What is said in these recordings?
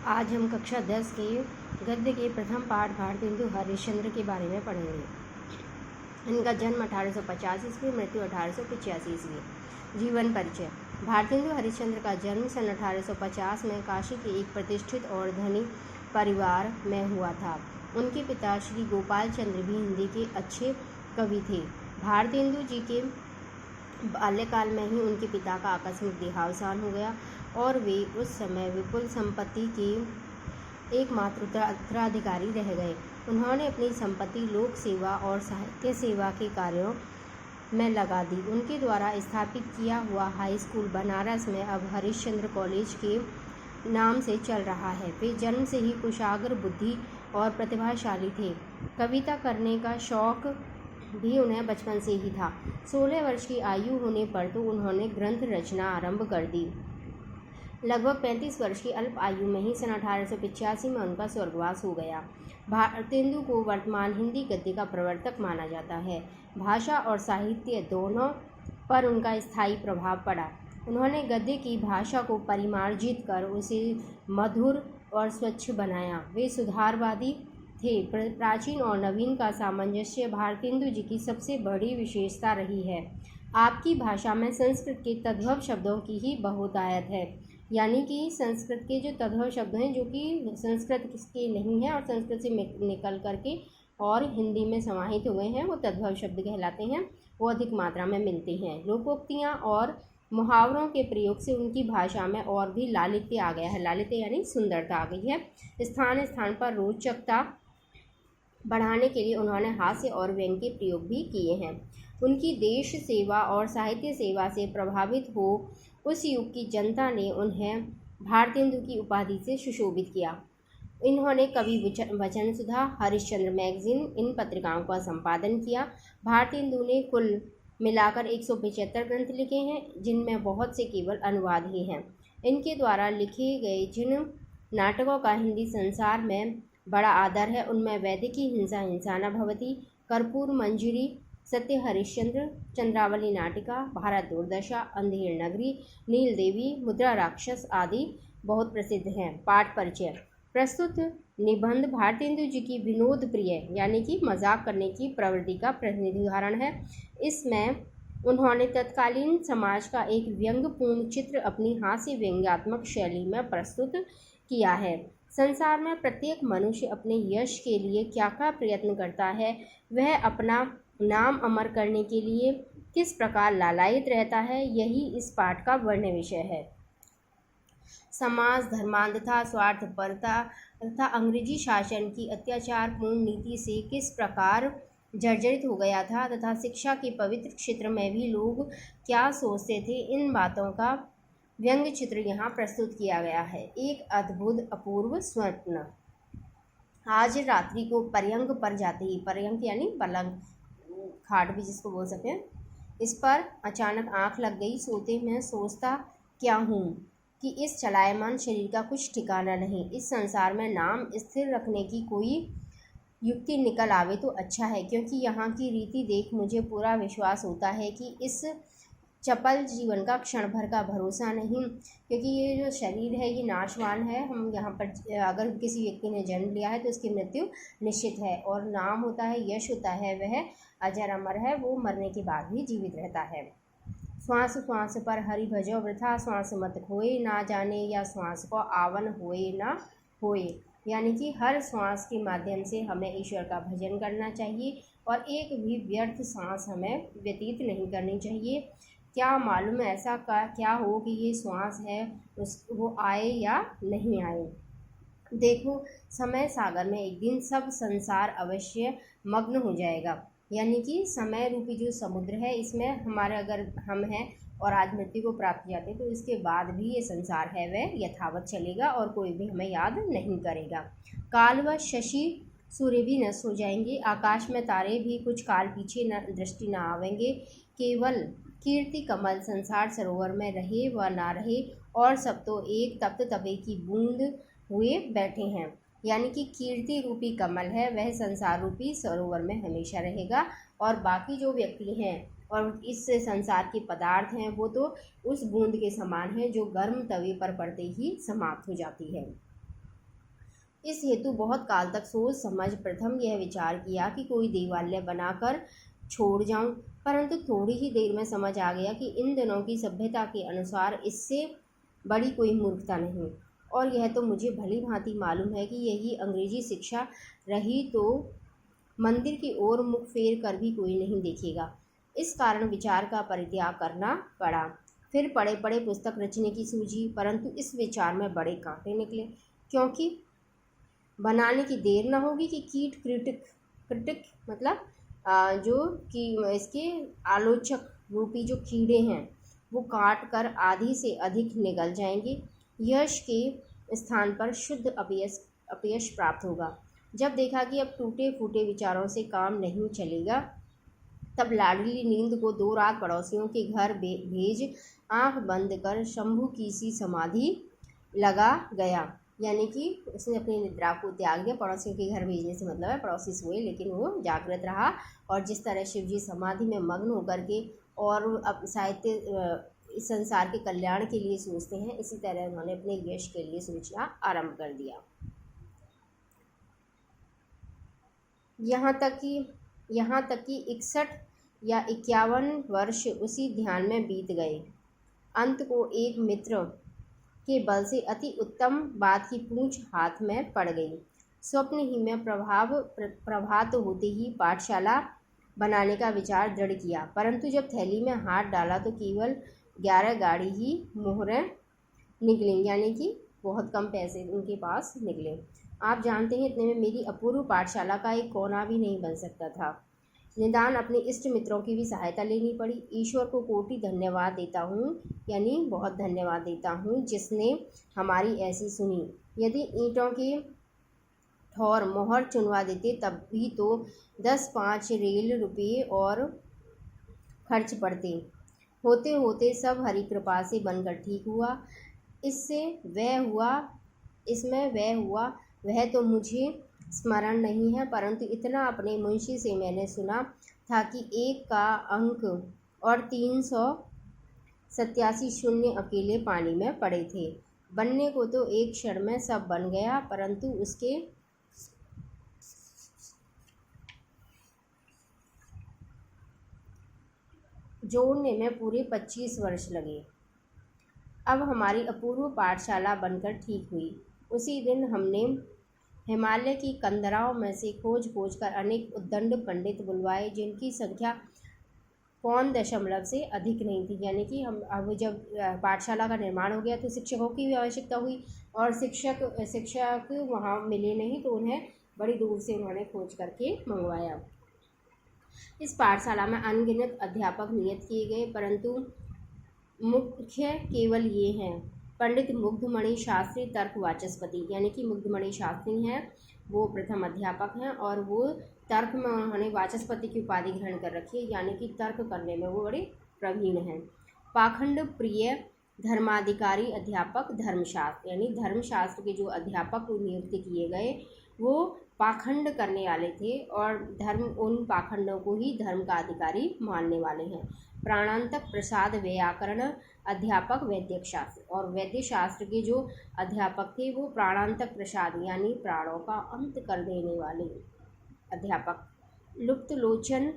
आज हम कक्षा 10 के गद्य के प्रथम पाठ भारतेंदु हरिश्चंद्र के बारे में पढ़ेंगे। इनका जन्म 1850 ईस्वी, मृत्यु 1885 ईस्वी। जीवन परिचय। भारतेंदु हरिश्चंद्र का जन्म सन 1850 में काशी के एक प्रतिष्ठित और धनी परिवार में हुआ था। उनके पिता श्री गोपाल चंद्र भी हिंदी के अच्छे कवि थे। भारतेंदु जी के बाल्यकाल में ही उनके पिता का आकस्मिक देहावसान हो गया और वे उस समय विपुल संपत्ति के एकमात्र उत्तराधिकारी रह गए। उन्होंने अपनी संपत्ति लोक सेवा और साहित्य सेवा के कार्यों में लगा दी। उनके द्वारा स्थापित किया हुआ हाई स्कूल बनारस में अब हरिश्चंद्र कॉलेज के नाम से चल रहा है। वे जन्म से ही कुशाग्र बुद्धि और प्रतिभाशाली थे। कविता करने का शौक भी उन्हें बचपन से ही था। 16 वर्ष की आयु होने पर तो उन्होंने ग्रंथ रचना आरंभ कर दी। लगभग 35 वर्ष की अल्प आयु में ही सन 1885 में उनका स्वर्गवास हो गया। भारतेंदु को वर्तमान हिंदी गद्य का प्रवर्तक माना जाता है। भाषा और साहित्य दोनों पर उनका स्थायी प्रभाव पड़ा। उन्होंने गद्य की भाषा को परिमार्जित कर उसे मधुर और स्वच्छ बनाया। वे सुधारवादी थे। प्राचीन और नवीन का सामंजस्य भारतेंदु जी की सबसे बड़ी विशेषता रही है। आपकी भाषा में संस्कृत के तद्भव शब्दों की ही बहुतायत है, यानी कि संस्कृत के जो तद्भव शब्द हैं जो कि संस्कृत के नहीं हैं और संस्कृत से निकल करके और हिंदी में समाहित हुए हैं, वो तद्भव शब्द कहलाते हैं। वो अधिक मात्रा में मिलते हैं। लोकोक्तियाँ और मुहावरों के प्रयोग से उनकी भाषा में और भी लालित्य आ गया है। लालित्य यानी सुंदरता आ गई है। स्थान स्थान पर रोचकता बढ़ाने के लिए उन्होंने हास्य और व्यंग्य के प्रयोग भी किए हैं। उनकी देश सेवा और साहित्य सेवा से प्रभावित हो उस युग की जनता ने उन्हें भारतेंदु की उपाधि से सुशोभित किया। इन्होंने कवि वचन सुधा, हरिश्चंद्र मैगजीन, इन पत्रिकाओं का संपादन किया। भारतेंदु ने कुल मिलाकर 175 ग्रंथ लिखे हैं, जिनमें बहुत से केवल अनुवाद ही हैं। इनके द्वारा लिखे गए जिन नाटकों का हिंदी संसार में बड़ा आदर है, उनमें वैदिकी हिंसा हिंसा न भवती, कर्पूर मंजरी, सत्य हरिश्चंद्र, चंद्रावली नाटिका, भारत दुर्दशा, अंधेर नगरी, नील देवी, मुद्रा राक्षस आदि बहुत प्रसिद्ध हैं। पाठ परिचय। प्रस्तुत निबंध भारतेंदु जी की विनोद प्रिय यानी कि मजाक करने की प्रवृत्ति का प्रतिनिधि उदाहरण है। इसमें उन्होंने तत्कालीन समाज का एक व्यंग्यपूर्ण चित्र अपनी हास्य व्यंग्यात्मक शैली में प्रस्तुत किया है। संसार में प्रत्येक मनुष्य अपने यश के लिए क्या क्या प्रयत्न करता है, वह अपना नाम अमर करने के लिए किस प्रकार लालायित रहता है, यही इस पाठ का वर्ण विषय है। समाज धर्मांधता, स्वार्थपरता तथा अंग्रेजी शासन की अत्याचारपूर्ण नीति से किस प्रकार जर्जरित हो गया था तथा शिक्षा के पवित्र क्षेत्र में भी लोग क्या सोचते थे, इन बातों का व्यंग्य चित्र यहाँ प्रस्तुत किया गया है। एक अद्भुत अपूर्व स्वप्न। आज रात्रि को पर्यंक पर जाते ही, पर्यंक यानी पलंग, खाट भी जिसको बोल सकते हैं, इस पर अचानक आंख लग गई। सोते में सोचता क्या हूँ कि इस चलायमान शरीर का कुछ ठिकाना नहीं। इस संसार में नाम स्थिर रखने की कोई युक्ति निकल आवे तो अच्छा है, क्योंकि यहाँ की रीति देख मुझे पूरा विश्वास होता है कि इस चपल जीवन का क्षण भर का भरोसा नहीं, क्योंकि ये जो शरीर है ये नाशवान है। हम यहाँ पर अगर किसी व्यक्ति ने जन्म लिया है तो उसकी मृत्यु निश्चित है, और नाम होता है, यश होता है, वह अजर अमर है, वो मरने के बाद भी जीवित रहता है। श्वास श्वास पर हरि भजो वृथा, श्वास मत खोए ना जाने, या श्वास को आवन होए ना होए, यानी कि हर श्वास के माध्यम से हमें ईश्वर का भजन करना चाहिए और एक भी व्यर्थ सांस हमें व्यतीत नहीं करनी चाहिए। क्या मालूम ऐसा क्या हो कि ये श्वास है वो आए या नहीं आए। देखो, समय सागर में एक दिन सब संसार अवश्य मग्न हो जाएगा, यानी कि समय रूपी जो समुद्र है, इसमें हमारे अगर हम हैं और आज मृत्यु को प्राप्त जाते तो इसके बाद भी ये संसार है वह यथावत चलेगा और कोई भी हमें याद नहीं करेगा। काल व शशि सूर्य भी नष्ट हो जाएंगे, आकाश में तारे भी कुछ काल पीछे दृष्टि न आवेंगे। केवल कीर्ति कमल संसार सरोवर में रहे व ना रहे, और सब तो एक तप्त तवे की बूंद हुए बैठे हैं, यानी कि कीर्ति रूपी कमल है वह संसार रूपी सरोवर में हमेशा रहेगा, और बाकी जो व्यक्ति हैं और इस संसार के पदार्थ हैं वो तो उस बूंद के समान है जो गर्म तवे पर पड़ते ही समाप्त हो जाती है। इस हेतु बहुत काल तक सोच समझ प्रथम यह विचार किया कि कोई देवालय बनाकर छोड़ जाऊं, परंतु थोड़ी ही देर में समझ आ गया कि इन दिनों की सभ्यता के अनुसार इससे बड़ी कोई मूर्खता नहीं। और यह तो मुझे भली भांति मालूम है कि यही अंग्रेजी शिक्षा रही तो मंदिर की ओर मुख फेर कर भी कोई नहीं देखेगा। इस कारण विचार का परित्याग करना पड़ा। फिर पढ़े पढ़े पुस्तक रचने की सूझी, परंतु इस विचार में बड़े कांटे निकले, क्योंकि बनाने की देर न होगी कि कीट क्रिटिक क्रिटिक मतलब जो कि इसके आलोचक रूपी जो कीड़े हैं वो काट कर आधी से अधिक निगल जाएंगे। यश के स्थान पर शुद्ध अपयश प्राप्त होगा। जब देखा कि अब टूटे फूटे विचारों से काम नहीं चलेगा, तब लाडली नींद को 2 रात पड़ोसियों के घर भेज आंख बंद कर शंभू की सी समाधि लगा गया। यानी कि उसने अपनी निद्रा को त्याग दिया। पड़ोसियों के घर भेजने से मतलब है पड़ोसी सोए लेकिन वो जागृत रहा। और जिस तरह शिव जी समाधि में मग्न होकर के और अब साहित्य इस संसार के कल्याण के लिए सोचते हैं, इसी तरह उन्होंने अपने यश के लिए सोचना आरंभ कर दिया। यहाँ तक कि 61 या 51 वर्ष उसी ध्यान में बीत गए। अंत को एक मित्र के बल से अति उत्तम बात की पूंछ हाथ में पड़ गई। स्वप्न ही में प्रभात होते ही पाठशाला बनाने का विचार दृढ़ किया, परंतु जब थैली में हाथ डाला तो केवल 11 गाड़ी ही मोहरें निकली, यानी कि बहुत कम पैसे उनके पास निकले। आप जानते हैं इतने में मेरी अपूर्व पाठशाला का एक कोना भी नहीं बन सकता था। निदान अपने इष्ट मित्रों की भी सहायता लेनी पड़ी। ईश्वर को कोटि धन्यवाद देता हूँ, यानी बहुत धन्यवाद देता हूँ जिसने हमारी ऐसी सुनी। यदि ईंटों के ठौर मोहर चुनवा देते तब भी तो 10-5 रेल रुपये और खर्च पड़ते। होते होते सब हरि कृपा से बनकर ठीक हुआ। इसमें वह हुआ वह तो मुझे स्मरण नहीं है, परंतु इतना अपने मुंशी से मैंने सुना था कि 1 का अंक और 387 शून्य अकेले पानी में पड़े थे। बनने को तो एक क्षण में सब बन गया, परंतु उसके जोड़ने में पूरे 25 वर्ष लगे। अब हमारी अपूर्व पाठशाला बनकर ठीक हुई। उसी दिन हमने हिमालय की कंदराओं में से खोज कर अनेक उद्दंड पंडित बुलवाए, जिनकी संख्या 0.0 से अधिक नहीं थी। यानी कि हम अब जब पाठशाला का निर्माण हो गया तो शिक्षकों की भी आवश्यकता हुई, और शिक्षक वहाँ मिले नहीं तो उन्हें बड़ी दूर से उन्होंने खोज करके मंगवाया। इस पाठशाला में अनगिनत अध्यापक नियत किए गए, परंतु मुख्य केवल ये हैं। पंडित मुग्धमणि शास्त्री तर्क वाचस्पति, यानी कि मुग्धमणि शास्त्री हैं, वो प्रथम अध्यापक हैं और वो तर्क में उन्होंने वाचस्पति की उपाधि ग्रहण कर रखी है, यानी कि तर्क करने में वो बड़े प्रवीण हैं। पाखंड प्रिय धर्माधिकारी अध्यापक धर्मशास्त्र, यानी धर्मशास्त्र के जो अध्यापक नियुक्त किए गए वो पाखंड करने वाले थे और उन पाखंडों को ही धर्म का अधिकारी मानने वाले हैं। प्राणांतक प्रसाद व्याकरण अध्यापक वैद्यक शास्त्र, और वैद्य शास्त्र के जो अध्यापक थे वो प्राणांतक प्रसाद यानी प्राणों का अंत कर देने वाले अध्यापक। लुप्त लोचन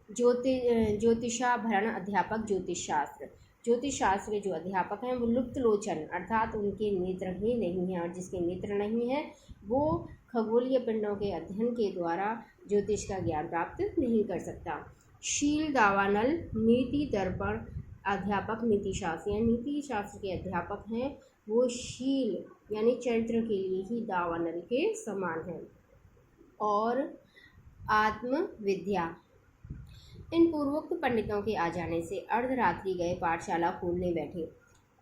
ज्योतिषाभरण अध्यापक ज्योतिष शास्त्र के जो अध्यापक हैं वो लुप्त लोचन अर्थात उनके नेत्र ही नहीं हैं, और जिसके नेत्र नहीं हैं वो खगोलीय पिंडों के अध्ययन के द्वारा ज्योतिष का ज्ञान प्राप्त नहीं कर सकता। शील दावानल नीति दर्पण अध्यापक नीति शास्त्र के अध्यापक हैं, वो शील यानी चरित्र के लिए ही दावानल के समान हैं। और आत्मविद्या, इन पूर्वोक्त पंडितों के आ जाने से अर्धरात्रि गए पाठशाला खोलने बैठे।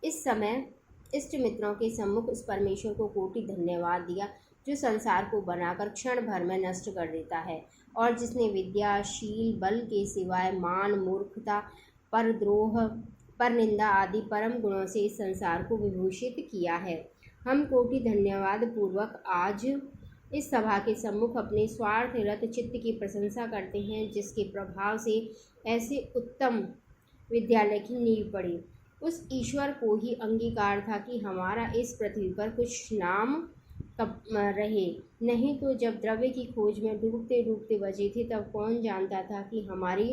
इस समय इष्ट मित्रों के सम्मुख उस परमेश्वर को कोटि धन्यवाद दिया जो संसार को बनाकर क्षण भर में नष्ट कर देता है, और जिसने विद्या शील बल के सिवाय मान मूर्खता परद्रोह पर निंदा आदि परम गुणों से इस संसार को विभूषित किया है। हम कोटि धन्यवाद पूर्वक आज इस सभा के सम्मुख अपने स्वार्थरत चित्त की प्रशंसा करते हैं, जिसके प्रभाव से ऐसे उत्तम विद्यालय की नींव पड़ी। उस ईश्वर को ही अंगीकार था कि हमारा इस पृथ्वी पर कुछ नाम रहे। नहीं तो जब द्रव्य की खोज में डूबते डूबते बचे थे, तब कौन जानता था कि हमारी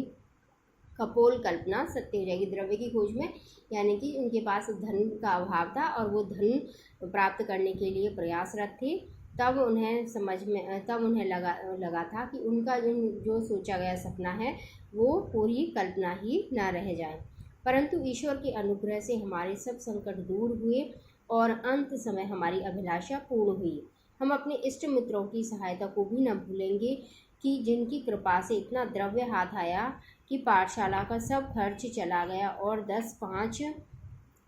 कपोल कल्पना सत्य हो जाएगी। द्रव्य की खोज में यानी कि उनके पास धन का अभाव था और वो धन प्राप्त करने के लिए प्रयासरत थे। तब उन्हें लगा था कि उनका जो सोचा गया सपना है वो पूरी कल्पना ही ना रह जाए। परंतु ईश्वर के अनुग्रह से हमारे सब संकट दूर हुए और अंत समय हमारी अभिलाषा पूर्ण हुई। हम अपने इष्ट मित्रों की सहायता को भी न भूलेंगे कि जिनकी कृपा से इतना द्रव्य हाथ आया कि पाठशाला का सब खर्च चला गया और 10-5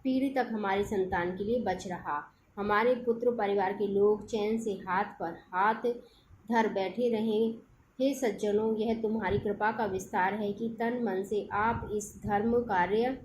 पीढ़ी तक हमारी संतान के लिए बच रहा। हमारे पुत्र परिवार के लोग चैन से हाथ पर हाथ धर बैठे रहे। हे सज्जनों, यह तुम्हारी कृपा का विस्तार है कि तन मन से आप इस धर्म कार्य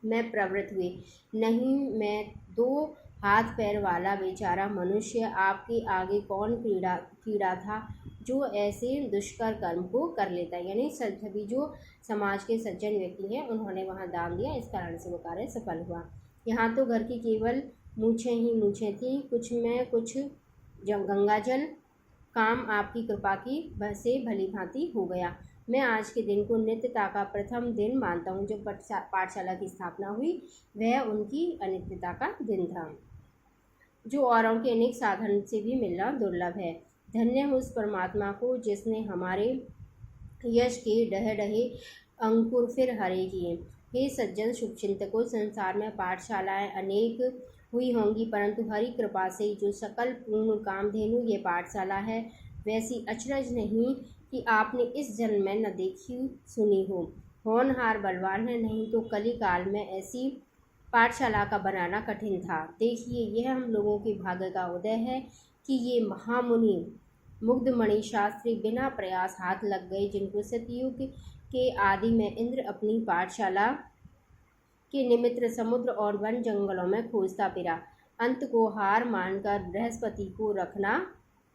में प्रवृत्त हुए। नहीं, मैं 2 हाथ पैर वाला बेचारा मनुष्य आपके आगे कौन कीड़ा था जो ऐसे दुष्कर कर्म को कर लेता है। यानी सभी जो समाज के सज्जन व्यक्ति हैं उन्होंने वहाँ दान दिया, इस कारण से वो कार्य सफल हुआ। यहाँ तो घर की केवल मूछें ही मूछें थीं, कुछ में कुछ गंगाजल। काम आपकी कृपा की से भली भांति हो गया। मैं आज के दिन को नित्यता का प्रथम दिन मानता हूँ। जब पाठशाला की स्थापना हुई वह उनकी अनित्यता का दिन था, जो औरों के अनेक साधन से भी मिलना दुर्लभ है। धन्य हो उस परमात्मा को जिसने हमारे यश के डहे अंकुर फिर हरे किए। हे सज्जन शुभचिंतकों, संसार में पाठशालाएं अनेक हुई होंगी, परंतु हरि कृपा से जो सकल पूर्ण कामधेनु ये पाठशाला है, वैसी अचरज नहीं कि आपने इस जन्म में न देखी सुनी हो। होनहार बलवान है, नहीं तो कली काल में ऐसी पाठशाला का बनाना कठिन था। देखिए, यह हम लोगों के भाग्य का उदय है कि ये महामुनि मुग्धमणि शास्त्री बिना प्रयास हाथ लग गए, जिनको सतयुग के आदि में इंद्र अपनी पाठशाला के निमित्त समुद्र और वन जंगलों में खोजता फिरा। अंत को हार मानकर बृहस्पति को रखना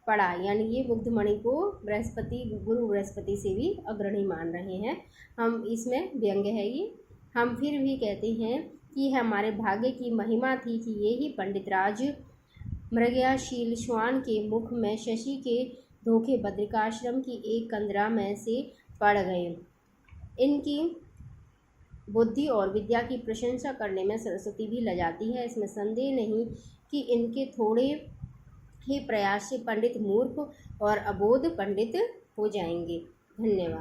पड़ा। यानी ये मुग्धमणि को गुरु बृहस्पति से भी अग्रणी मान रहे हैं। हम इसमें व्यंग्य है ये। हम फिर भी कहते हैं कि हमारे भाग्य की महिमा थी कि ये ही पंडित राज मृगयाशील श्वान के मुख में शशि के धोखे बद्रिकाश्रम की एक कंदरा में से पड़ गए। इनकी बुद्धि और विद्या की प्रशंसा करने में सरस्वती भी लजाती है। इसमें संदेह नहीं कि इनके थोड़े ही प्रयास से पंडित मूर्ख और अबोध पंडित हो जाएंगे। धन्यवाद।